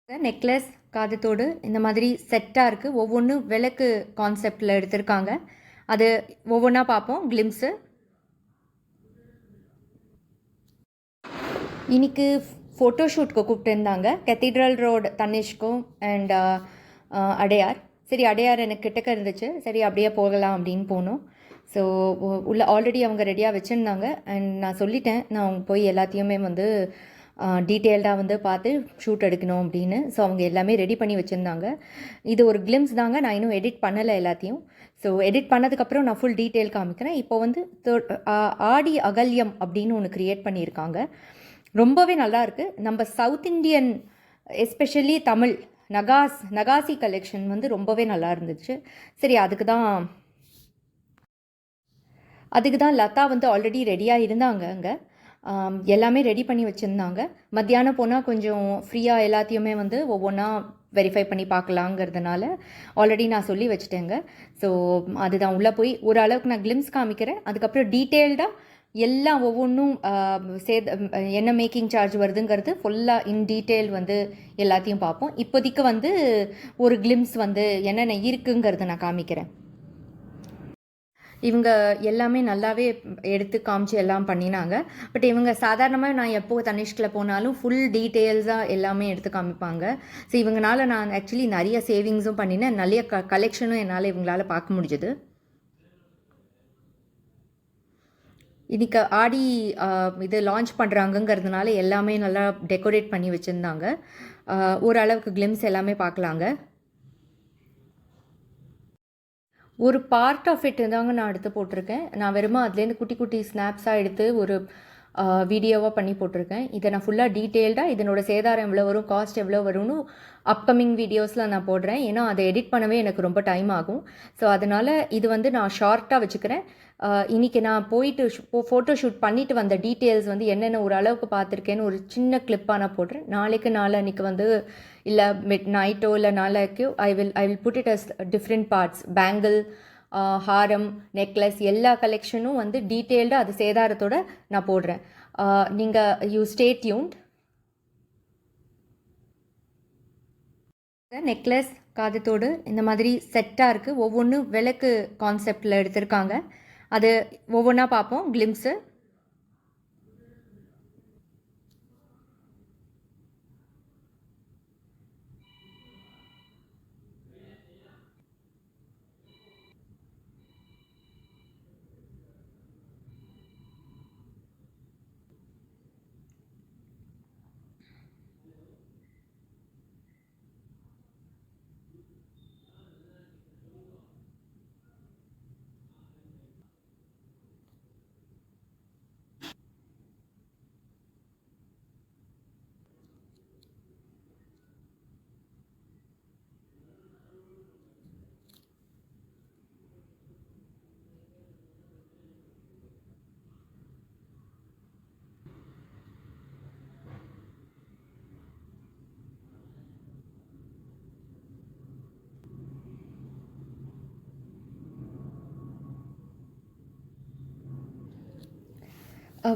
Necklace காதுத்தோடு இந்த மாதிரி செட்டாக இருக்குது. ஒவ்வொன்றும் விளக்கு கான்செப்டில் எடுத்திருக்காங்க. அது ஒவ்வொன்றா பார்ப்போம். கிளிம்ஸு இன்னைக்கு ஃபோட்டோஷூட்க்கு கூப்பிட்டுருந்தாங்க. கெத்தீட்ரல் ரோடு தனிஷ்கும் அண்ட் அடையார். சரி, அடையார் எனக்கு கிட்டக்க இருந்துச்சு. சரி, அப்படியே போகலாம் அப்படின்னு போனோம். ஸோ உள்ள ஆல்ரெடி அவங்க ரெடியாக வச்சுருந்தாங்க. அண்ட் நான் சொல்லிட்டேன், நான் அவங்க போய் எல்லாத்தையுமே வந்து டீட்டெயில்டாக வந்து பார்த்து ஷூட் எடுக்கணும் அப்படின்னு. ஸோ அவங்க எல்லாமே ரெடி பண்ணி வச்சுருந்தாங்க. இது ஒரு கிளிம்ஸ் தாங்க, நான் இன்னும் எடிட் பண்ணலை எல்லாத்தையும். ஸோ எடிட் பண்ணதுக்கப்புறம் நான் ஃபுல் டீட்டெயில் காமிக்கிறேன். இப்போ வந்து ஆடி அகல்யம் அப்படின்னு ஒன்று க்ரியேட் பண்ணியிருக்காங்க. ரொம்பவே நல்லா இருக்குது. நம்ம சவுத் இண்டியன் எஸ்பெஷலி தமிழ் நகாசி கலெக்ஷன் வந்து ரொம்பவே நல்லா இருந்துச்சு. சரி, அதுக்கு தான் லதா வந்து ஆல்ரெடி ரெடியாக இருந்தாங்க. அங்கே எல்லாமே ரெடி பண்ணி வச்சுருந்தாங்க. மத்தியானம் போனால் கொஞ்சம் ஃப்ரீயாக எல்லாத்தையுமே வந்து ஒவ்வொன்றா வெரிஃபை பண்ணி பார்க்கலாங்கிறதுனால ஆல்ரெடி நான் சொல்லி வச்சுட்டேங்க. ஸோ அதுதான் உள்ளே போய் ஓரளவுக்கு நான் கிளிம்ஸ் காமிக்கிறேன். அதுக்கப்புறம் டீட்டெயில்டாக எல்லாம் ஒவ்வொன்றும் என்ன மேக்கிங் சார்ஜ் வருதுங்கிறது ஃபுல்லாக இன் டீட்டெயில் வந்து எல்லாத்தையும் பார்ப்போம். இப்போதைக்கு வந்து ஒரு கிளிம்ஸ் வந்து என்னென்ன இருக்குங்கிறத நான் காமிக்கிறேன். இவங்க எல்லாமே நல்லாவே எடுத்து காமிச்சு எல்லாம் பண்ணினாங்க. பட் இவங்க சாதாரணமாக நான் எப்போ தனிஷ்கில் போனாலும் ஃபுல் டீட்டெயில்ஸாக எல்லாமே எடுத்து காமிப்பாங்க. ஸோ இவங்களால நான் ஆக்சுவலி நிறைய சேவிங்ஸும் பண்ணினேன். நிறைய கலெக்ஷனும் என்னால் இவங்களால் பார்க்க முடிஞ்சுது. இன்றைக்கி ஆடி இது லான்ச் பண்ணுறாங்கங்கிறதுனால எல்லாமே நல்லா டெக்கரேட் பண்ணி வச்சுருந்தாங்க. ஓரளவுக்கு கிளிம்ஸ் எல்லாமே பார்க்கலாங்க. ஒரு பார்ட் ஆஃப் இட் தாங்க நான் எடுத்து போட்டிருக்கேன். நான் வெறுமா அதுலேருந்து குட்டி குட்டி ஸ்னாப்ஸாக எடுத்து ஒரு வீடியோவாக பண்ணி போட்டிருக்கேன். இதை நான் ஃபுல்லாக டீட்டெயில்டாக இதனோட சேதாரம் எவ்வளோ வரும், காஸ்ட் எவ்வளோ வரும்னு அப்கமிங் வீடியோஸில் நான் போடுறேன். ஏன்னா அதை எடிட் பண்ணவே எனக்கு ரொம்ப டைம் ஆகும். ஸோ அதனால் இது வந்து நான் ஷார்ட்டாக வச்சுக்கிறேன். இன்றைக்கி நான் போயிட்டு ஃபோட்டோ ஷூட் பண்ணிவிட்டு வந்த டீட்டெயில்ஸ் வந்து என்னென்ன ஓரளவுக்கு பார்த்துருக்கேன்னு ஒரு சின்ன கிளிப்பாக நான் போடுறேன். நாளைக்கு வந்து இல்லை மிட் நைட்டோ இல்லை நாளைக்கோ I will put it as different parts. Bangle, ஹாரம், நெக்லஸ் எல்லா கலெக்ஷனும் வந்து டீட்டெயில்டாக அது சேதாரத்தோடு நான் போடுறேன். நீங்கள் யூ ஸ்டே டியூன்ட். நெக்லஸ் காதுத்தோடு இந்த மாதிரி செட்டாக இருக்குது. ஒவ்வொன்றும் விளக்கு கான்செப்டில் எடுத்திருக்காங்க. அது ஒவ்வொன்றா பார்ப்போம். கிளிம்ஸு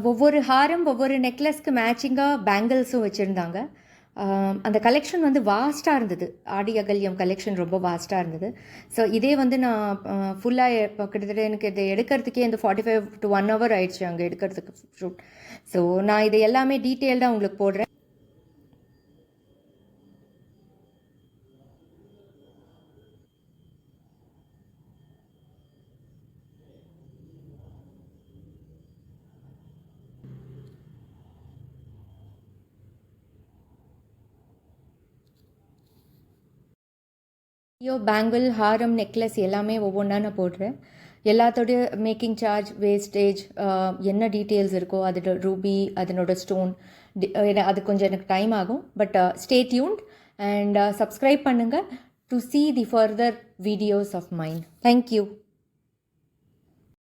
ஒவ்வொரு ஹாரம் ஒவ்வொரு நெக்லஸ்க்கு மேட்சிங்காக பேங்கிள்ஸும் வச்சுருந்தாங்க. அந்த கலெக்ஷன் வந்து வாஸ்ட்டாக இருந்தது. ஆடி அகல்யம் கலெக்ஷன் ரொம்ப வாஸ்ட்டாக இருந்தது. ஸோ இதே வந்து நான் ஃபுல்லாக இப்போ கிட்டத்தட்ட எனக்கு இதை எடுக்கிறதுக்கே இந்த 45 to 1 hour ஆயிடுச்சு அங்கே எடுக்கிறதுக்கு ஷூட். ஸோ நான் இதை எல்லாமே டீட்டெயில்டாக உங்களுக்கு போடுறேன். பேங்கிள், ஹாரம், நெக்லஸ் எல்லாமே ஒவ்வொன்றா நான் போடுறேன். எல்லாத்தோடைய மேக்கிங் சார்ஜ், வேஸ்டேஜ், என்ன டீட்டெயில்ஸ் இருக்கோ அதோட ரூபி, அதனோட ஸ்டோன், அது கொஞ்சம் எனக்கு டைம் ஆகும். But stay tuned and subscribe பண்ணுங்கள் to see the further videos of mine. Thank you.